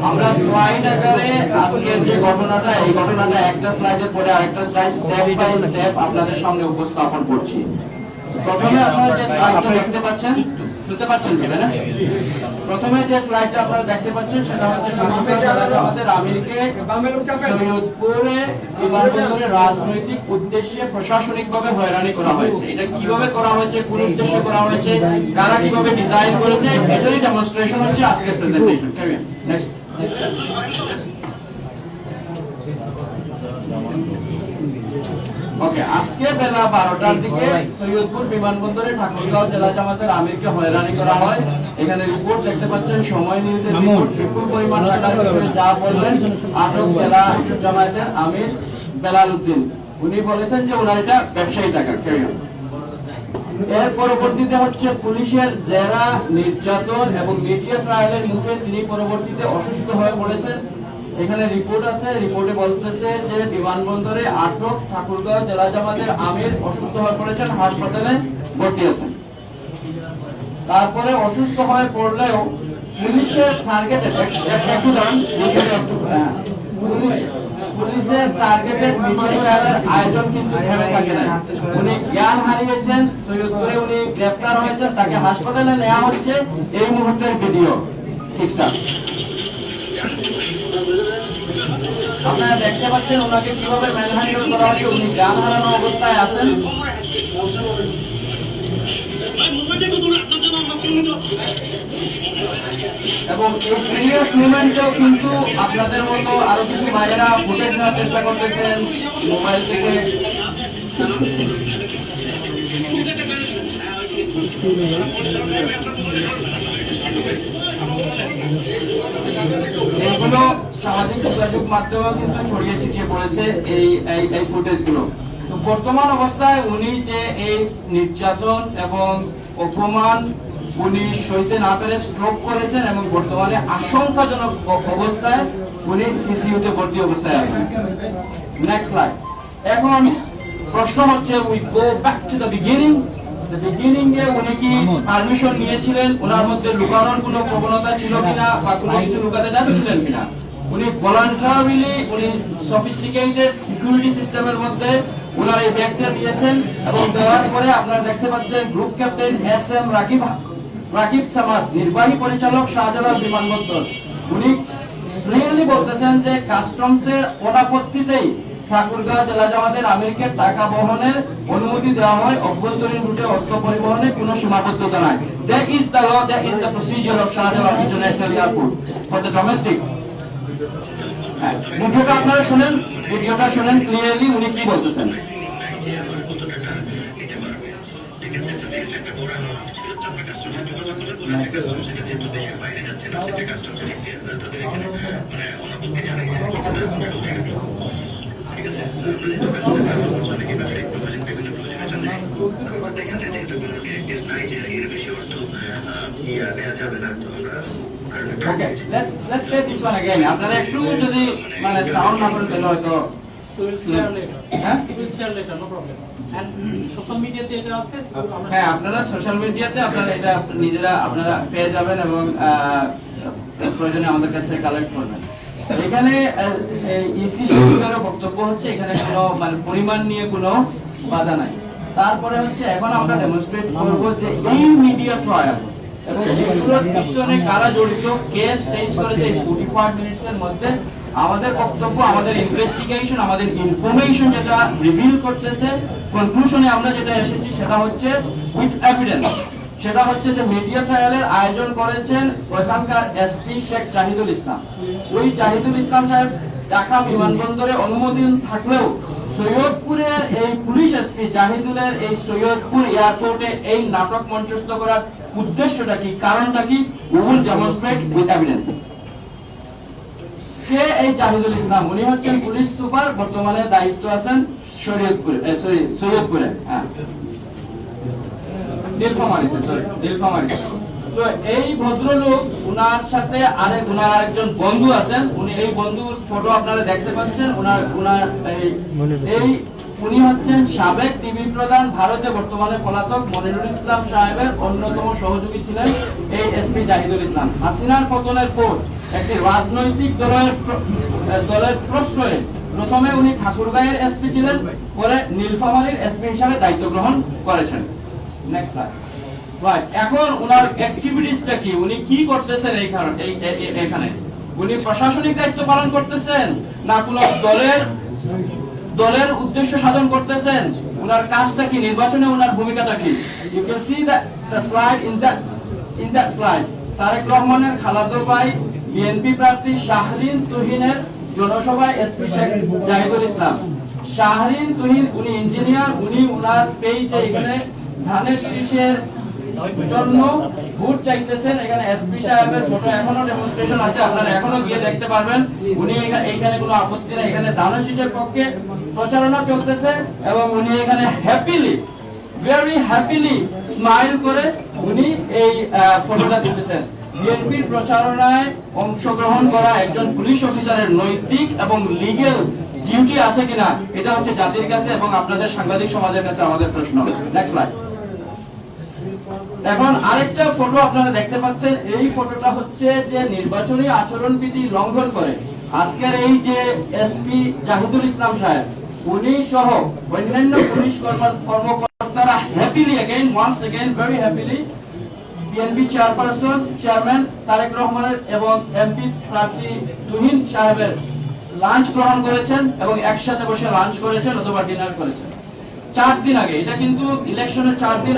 আমরা স্লাইড আকারে আজকে যে ঘটনাটা, এই ঘটনাটা একটা স্লাইডের পরে আরেকটা স্লাইড স্টেপ বাই স্টেপ আপনাদের সামনে উপস্থাপন করছি। প্রথমে আপনারা যে স্লাইডটা দেখতে পাচ্ছেন, শুনতে পাচ্ছেন কি না? প্রথমে যে স্লাইডটা আপনারা দেখতে পাচ্ছেন সেটা হচ্ছে আমাদের আমিরকে সৈয়দপুরে বিমানবন্দরে রাজনৈতিক উদ্দেশ্যে প্রশাসনিকভাবে হয়রানি করা হয়েছে। এটা কিভাবে করা হয়েছে, কোন উদ্দেশ্যে করা হয়েছে, কারা কিভাবে ডিজাইন করেছে, এটারই ডেমনস্ট্রেশন হচ্ছে আজকের প্রেজেন্টেশন। নেক্সট। ওকে, আজকে বেলা 12টার দিকে সৈয়দপুর বিমানবন্দরে ঠাকুরগাঁও জেলা জামাতের আমিরকে হয়রানি করা হয়। এখানে রিপোর্ট দেখতে পাচ্ছেন, সময় নিউজের রিপোর্ট। বিপুল পরিমাণ টাকার বিষয়ে যা বললেন আটক জেলা জামাতের আমির বেলাল উদ্দিন, উনি বলেছেন যে ওনার এটা ব্যবসায়ী টাকা। এর পরবর্তীতে হচ্ছে পুলিশের জেরা, নির্যাতন এবং মিডিয়া ট্রায়ালের মুখে তিনি পরবর্তীতে অসুস্থ হয়ে পড়েছেন। এখানে রিপোর্ট আছে, রিপোর্টে বলতেছে যে বিমানবন্দরে আটক ঠাকুরগাঁও জেলা জামাতের আমির অসুস্থ হয়ে পড়েছেন, হাসপাতালে ভর্তি আছেন। তারপরে অসুস্থ হয়ে পড়লেও পুলিশের টার্গেটেড পুলিশের টার্গেটেড মিডিয়ার আয়োজন কিন্তু থেমে থাকে না। উনি জ্ঞান হারিয়েছেন, সৈয়দপুরে উনি গ্রেফতার হয়েছেন, তাকে হাসপাতালে নেওয়া হচ্ছে। এই মুহূর্তের ভিডিও ঠিকঠাক আপনারা দেখতে পাচ্ছেন, ওনাকে কিভাবে ম্যানহ্যান্ডেল করা হচ্ছে। উনি জ্ঞান হারানো অবস্থায় আছেন এবং এই সিরিয়াস মুভমেন্টেও কিন্তু আপনাদের মতো আরো কিছু ভাইয়েরা ফুটেজ নেওয়ার চেষ্টা করতেছেন মোবাইল থেকে। এগুলো সামাজিক যোগাযোগ মাধ্যমে কিন্তু ছড়িয়ে ছিটিয়ে পড়েছে এই ফুটেজ গুলো। বর্তমান অবস্থায় উনি যে এই নির্যাতন এবং অপমান উনি সইতে না পেরে স্ট্রোক করেছেন এবং বর্তমানে আশঙ্কাজনক অবস্থায় উনি সিসিইউতে ভর্তি অবস্থায় আছেন। Next slide. এখন প্রশ্ন হচ্ছে, we go back to the beginning. Beginning এ উনি কি পারমিশন নিয়েছিলেন? ওনার মধ্যে লুকানোর কোনো প্রবণতা ছিল কিনা বা কোনো কিছু লুকাতে যাচ্ছিলেন কিনা? উনি ভলান্টারিলি, উনি সফিস্টিকেটেড সিকিউরিটি সিস্টেমের মধ্যে ওনার এই ব্যাগটা দিয়েছেন এবং দেওয়ার পরে আপনারা দেখতে পাচ্ছেন group captain SM Rakib Samad, নির্বাহী পরিচালক শাহজালাল বিমানবন্দর, উনি ক্লিয়ারলি বলতেছেন যে কাস্টমসের অনাপত্তিতেই ঠাকুরগাঁও জেলা জামাতের আমিরকে টাকা বহনের অনুমতি দেওয়া হয়। অভ্যন্তরীণ রুটে অর্থ পরিবহনে কোনো সীমাবদ্ধতা নাই। That is the law, that is the procedure of Shahjalan International Airport for the domestic. ভিডিওটা আপনারা শুনেন, ভিডিওটা শুনেন ক্লিয়ারলি উনি কি বলতেছেন। Okay, let's play this one again. আপনারা একটু যদি মানে সাউন্ড না করেন তাহলে হয়তো হ্যাঁ, আপনারা সোশ্যাল মিডিয়াতে আপনারা এটা নিজেরা আপনারা পেয়ে যাবেন এবং প্রয়োজনে আমাদের কাছ থেকে কালেক্ট করবেন। এখানে ইসি সচিবের বক্তব্য হচ্ছে এখানে কোনো মানে পরিমাণ নিয়ে কোনো বাধা নাই। তারপরে হচ্ছে এখন আমরা ডেমনস্ট্রেট করব যে এই মিডিয়া ট্রায়াল এবং এগুলোর পিছনে কারা জড়িত, কেস চেঞ্জ করেছে এই 45 মিনিটসের মধ্যে। আমাদের বক্তব্য, আমাদের ইনভেস্টিগেশন, আমাদের ইনফরমেশন যেটা রিভিল করতেছে, কনক্লুশনে আমরা যেটা এসেছি সেটা হচ্ছে উইথ এভিডেন্স, সেটা হচ্ছে যে মিডিয়া ট্রায়ালের আয়োজন করেছেন ওখানকার এসপি শেখ জাহিদুল ইসলাম। ওই জাহিদুল ইসলাম সাহেব ঢাকা বিমানবন্দরে অনুমোদন থাকলেও সৈয়দপুরের এই পুলিশ এসপি জাহিদুলের এই সৈয়দপুর এয়ারপোর্টে এই নাটক মঞ্চস্থ করার উদ্দেশ্যটা কি, কারণটা কি, we will demonstrate with evidence. কে এই জাহিদুল ইসলাম? উনি হচ্ছেন পুলিশ সুপার, বর্তমানে দায়িত্ব আছেন সৈয়দপুরে, হ্যাঁ নীলফামারীতে। তো এই ভদ্রলোক, উনার সাথে উনার আরেকজন বন্ধু আছেন। উনি এই বন্ধুর ফটো আপনারা দেখতে পাচ্ছেন। উনি হচ্ছেন সাবেক টিভি প্রধান, ভারতে বর্তমানে পলাতক মনিরুল ইসলাম সাহেবের অন্যতম সহযোগী ছিলেন এই এসপি জাহিদুল ইসলাম। হাসিনার পতনের পর একটি রাজনৈতিক দলের প্রশ্রয়ে প্রথমে উনি ঠাকুরগাঁয়ের এসপি ছিলেন, পরে নীলফামারীর এসপি হিসাবে দায়িত্ব গ্রহণ করেছেন। Next slide. রাইট, এখন ওনার অ্যাক্টিভিটিসটা কি, উনি কি করতেছেন এখানে? উনি প্রশাসনিক দায়িত্ব পালন করতেছেন না কোনো দলের উদ্দেশ্য সাধন করতেছেন? ওনার কাজটা কি, নির্বাচনে ওনার ভূমিকাটা কি? You can see the slide in that slide. Tarek রহমানের খালাতো ভাই বিএনপি প্রার্থী শাহরিন তুহিনের জনসভায় এসপি শেখ জাহিদুল ইসলাম। শাহরিন তুহিন উনি ইঞ্জিনিয়ার, উনি ওনার পেজে এখানে ধানের শীষের জন্য ভোট চাইতেছেন। এখানে এসপি সাহেবের ফটো এখনো ডেমনস্ট্রেশন আছে, আপনারা এখনো গিয়ে দেখতে পারবেন। উনি এখানে কোনো আপত্তি নেই, এখানে ধানের শীষের পক্ষে প্রচারণা চলতেছে এবং উনি এখানে ভেরি হ্যাপিলি স্মাইল করে উনি এই ফটোটা দিতেছেন। বিএনপির প্রচারণায় অংশগ্রহণ করা একজন পুলিশ অফিসারের নৈতিক এবং লিগ্যাল ডিউটি আছে কিনা, এটা হচ্ছে জাতির কাছে এবং আপনাদের সাংবাদিক সমাজের কাছে আমাদের প্রশ্ন। Next slide. এখন আরেকটা ফটো আপনারা দেখতে পাচ্ছেন, এই ফটোটা হচ্ছে যে নির্বাচনী আচরণবিধি লঙ্ঘন করে আজকের এই যে এসপি জাহিদুল ইসলাম সাহেব, উনি সহ অন্যান্য পুলিশ কর্মকর্তারা happily very happily BNP chairman Tarek রহমানের এবং এমপি প্রার্থী তুহিন সাহেবের লাঞ্চ গ্রহণ করেছেন এবং একসাথে বসে লাঞ্চ করেছেন অথবা ডিনার করেছেন 4 দিন আগে। এটা কিন্তু ইলেকশনের 4 দিন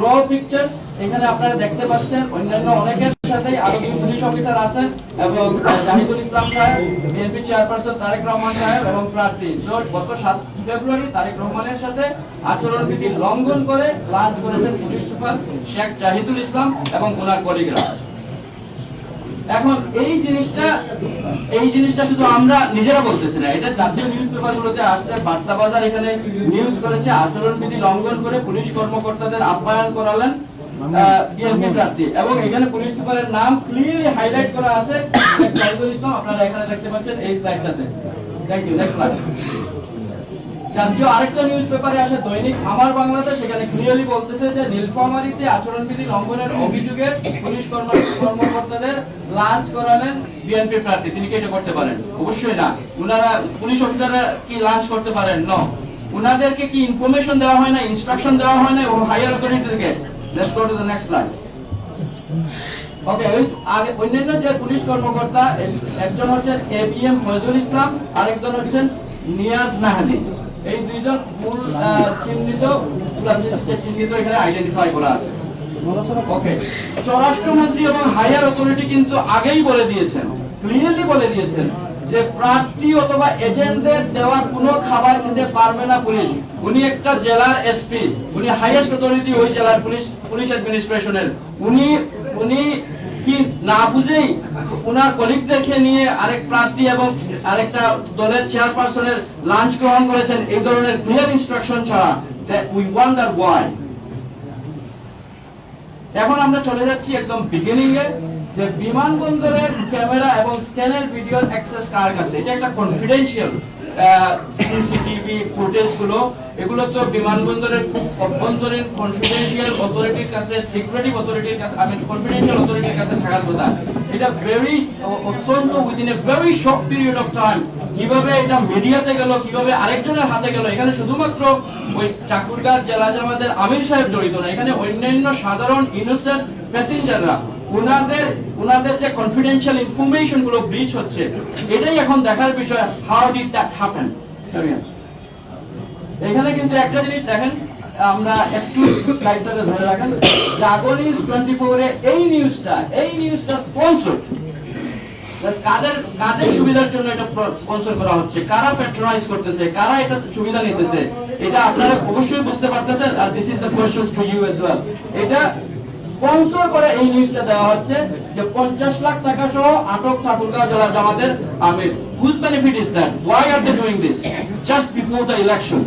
র পিকচার্স এখানে আপনারা দেখতে পাচ্ছেন। অন্যান্য অনেকের সাথে আরো 2 পুলিশ অফিসার আছেন এবং জাহিদুল ইসলাম সাহেব, বিএনপি চেয়ারপারসন তারেক রহমান সাহেব এবং প্রার্থী। গত 7 ফেব্রুয়ারি তারেক রহমানের সাথে আচরণবিধি লঙ্ঘন করে লাঞ্চ করেছেন পুলিশ সুপার শেখ জাহিদুল ইসলাম এবং ওনার কলিগরা। এখন এই জিনিসটা শুধু আমরা নিজেরা বলতেছি না, এটা জাতীয় নিউজ পেপারগুলোতে আসছে। বার্তাবাজার এখানে নিউজ করেছে, আচরণবিধি লঙ্ঘন করে পুলিশ কর্মকর্তাদের আপ্যায়ন করালেন বিএনপি প্রার্থী এবং এখানে পুলিশ সুপারের নাম ক্লিয়ারলি হাইলাইট করা আছে জাহিদুল ইসলাম, আপনারা এখানে দেখতে পাচ্ছেন এই স্লাইডটাতে। Thank you. Next slide. জাতীয় আরেকটা নিউজ পেপারে আসে দৈনিক আমার বাংলাদেশ, এখানে ক্লিয়ারলি বলতেছে যে নীলফামারীতে আচরণবিধি লঙ্ঘনের অভিযোগে পুলিশ কর্মকর্তাদের লাঞ্চ করালেন বিএনপি প্রার্থী। তিনি কি এটা করতে পারেন? অবশ্যই না। উনারা পুলিশ অফিসাররা কি লাঞ্চ করতে পারেন? না। উনাদেরকে কি ইনফরমেশন দেওয়া হয় না, ইনস্ট্রাকশন দেওয়া হয় না হাইয়ার অথরিটি থেকে? Let's go to the next slide. Okay, আগে অন্যান্য যে পুলিশ কর্মকর্তা, একজন হচ্ছেন এবিএম ফয়জুল ইসলাম, আরেকজন হচ্ছেন নিয়াজ নাহাদি। এই দুইজন মূল চিহ্নিত এখানে আইডেন্টিফাই করা আছে। ওকে, স্বরাষ্ট্রমন্ত্রী এবং হাইয়ার অথরিটি কিন্তু আগেই বলে দিয়েছেন, ক্লিয়ারলি বলে দিয়েছেন যে প্রার্থী অথবা এজেন্টদের দেওয়ার কোনো খাবার খেতে পারবে না পুলিশ। উনি একটা জেলার এসপি, উনি হাইয়েস্ট অথরিটি ওই জেলার পুলিশ অ্যাডমিনিস্ট্রেশনের। উনি কি না বুঝেই ওনার কলিগদেরকে নিয়ে আরেক প্রার্থী এবং আরেকটা দলের চেয়ারপারসনের লাঞ্চ গ্রহণ করেছেন এই ধরনের ক্লিয়ার ইনস্ট্রাকশন ছাড়া? We wonder why. এখন আমরা চলে যাচ্ছি একদম বিগিনিং এ, যে বিমানবন্দরের ক্যামেরা এবং স্ক্যানের ভিডিওর অ্যাক্সেস কার কাছে? এটা একটা কনফিডেন্সিয়াল সিসিটিভি ফুটেজ গুলো, এগুলো তো বিমানবন্দরের খুব অভ্যন্তরীণ কনফিডেন্সিয়াল অথরিটির কাছে, সিকিউরিটি অথরিটির কাছে, কনফিডেন্সিয়াল অথরিটির কাছে থাকার কথা। এটা অত্যন্ত within a very short period of time কিভাবে এটা মিডিয়াতে গেল, কিভাবে আরেকজনের হাতে গেল। এখানে শুধুমাত্র ওই ঠাকুরগাঁও জেলা জামাতের আমির সাহেব জড়িত না, এখানে অন্যান্য সাধারণ ইনোসেন্ট প্যাসেঞ্জাররা উনাদের যে কনফিডেন্সিয়াল ইনফরমেশন গুলো ব্রিচ হচ্ছে, এটাই এখন দেখার বিষয়। How did that happen? এখানে কিন্তু একটা জিনিস দেখেন, আমরা একটু স্লাইডটাতে ধরে রাখেন। জাগো নিউজ 24 এ এই নিউজটা স্পন্সর কাদের সুবিধার জন্য এটা স্পন্সর করা হচ্ছে, কারা প্যাট্রোনাইজ করতেছে, কারা এটা সুবিধা নিতেছে, এটা আপনারা অবশ্যই বুঝতে পারতেছেন। আর this is the question to you as well. এটা স্পন্সর করে এই নিউজটা দেওয়া হচ্ছে যে 50 লাখ টাকা সহ আটক ঠাকুরগাঁও জেলা জামাতের আমির। Whose benefit is that? Why are they doing this just before the election?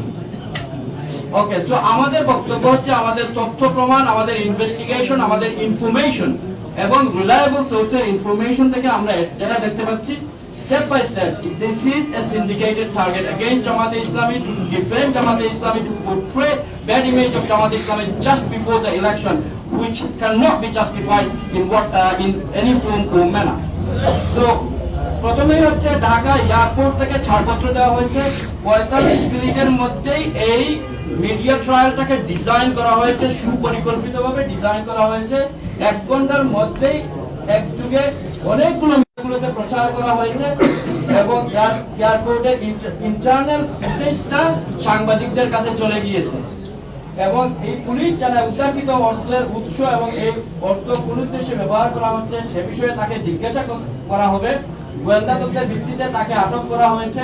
Okay, so আমাদের বক্তব্য হচ্ছে আমাদের তথ্য প্রমাণ, আমাদের ইনভেস্টিগেশন, আমাদের ইনফরমেশন এবং রিলায়েবল সোর্সের ইনফরমেশন থেকে আমরা যেটা দেখতে পাচ্ছি, step by step, this is a syndicated target against Jamaat Islami, to defend Jamaat Islami, to portray bad image of Jamaat Islami just before the election. which cannot be justified in any form or manner. So প্রথমেই হচ্ছে Dhaka airport থেকে ছাড়পত্র দেওয়া হয়েছে, 45 মিনিটের মধ্যেই এই media ট্রায়ালটাকে design করা হয়েছে, সুপরিকল্পিতভাবে ডিজাইন করা হয়েছে। 1 ঘন্টার মধ্যেই একযুগে অনেকগুলো মিডিয়াগুলোতে প্রচার করা হয়েছে এবং এয়ারপোর্টের ইন্টারনাল ফুটেজটা সাংবাদিকদের কাছে চলে গিয়েছে এবং এই পুলিশ জানায় উদ্ধারকৃত অর্থের উৎস এবং এই অর্থ কোন উদ্দেশ্যে ব্যবহার করা হচ্ছে সে বিষয়ে তাকে জিজ্ঞাসা করা হবে। গোয়েন্দা তথ্যের ভিত্তিতে তাকে আটক করা হয়েছে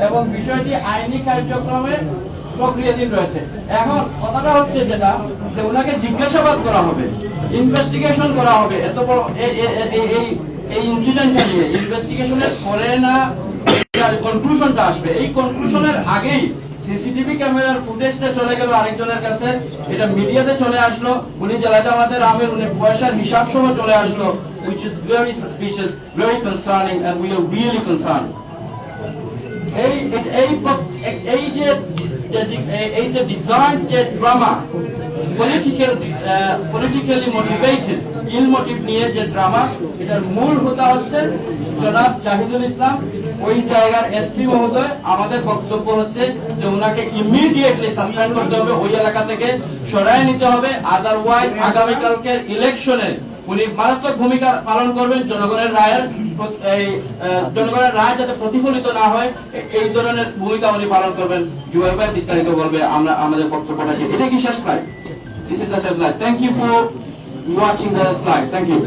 এবং বিষয়টি আইনি কার্যক্রমে প্রক্রিয়াধীন রয়েছে। এখন কথাটা হচ্ছে যেটা যে ওনাকে জিজ্ঞাসাবাদ করা হবে, ইনভেস্টিগেশন করা হবে, এত বড় এই ইনসিডেন্টটা নিয়ে ইনভেস্টিগেশনের পরে না কনক্লুশনটা আসবে। এই কনক্লুশনের আগেই সিসিটিভি ক্যামেরার ফুটেজটা চলে গেল আরেকজনের কাছে, এটা মিডিয়াতে চলে আসলো, উনি জেলা জামাতের আমির, উনি পয়সার হিসাব সহ চলে আসলো, which is very suspicious, very concerning, and we are really concerned. এই যে ডিজাইন যে ড্রামা, politically motivated, ইল মোটিভ নিয়ে যে ড্রামা, এটার মূল হোতা হচ্ছে জনাব জাহিদুল ইসলাম, ওই জায়গার এসপি মহোদয়। আমাদের বক্তব্য হচ্ছে যে ওনাকে ইমিডিয়েটলি সাসপেন্ড করতে হবে, ওই এলাকা থেকে সরায় নিতে হবে, আদারওয়াইজ আগামীকালকে ইলেকশনে উনি মারাত্মক ভূমিকা পালন করবেন। জনগণের রায় যাতে প্রতিফলিত না হয় এই ধরনের ভূমিকা উনি পালন করবেন। জুয়েল ভাই বিস্তারিত বলবে। আমরা আমাদের বক্তব্যটাকে, এটা কি শেষ স্লাইড? This is the শেষ slide. Thank you for watching the slides. Thank you.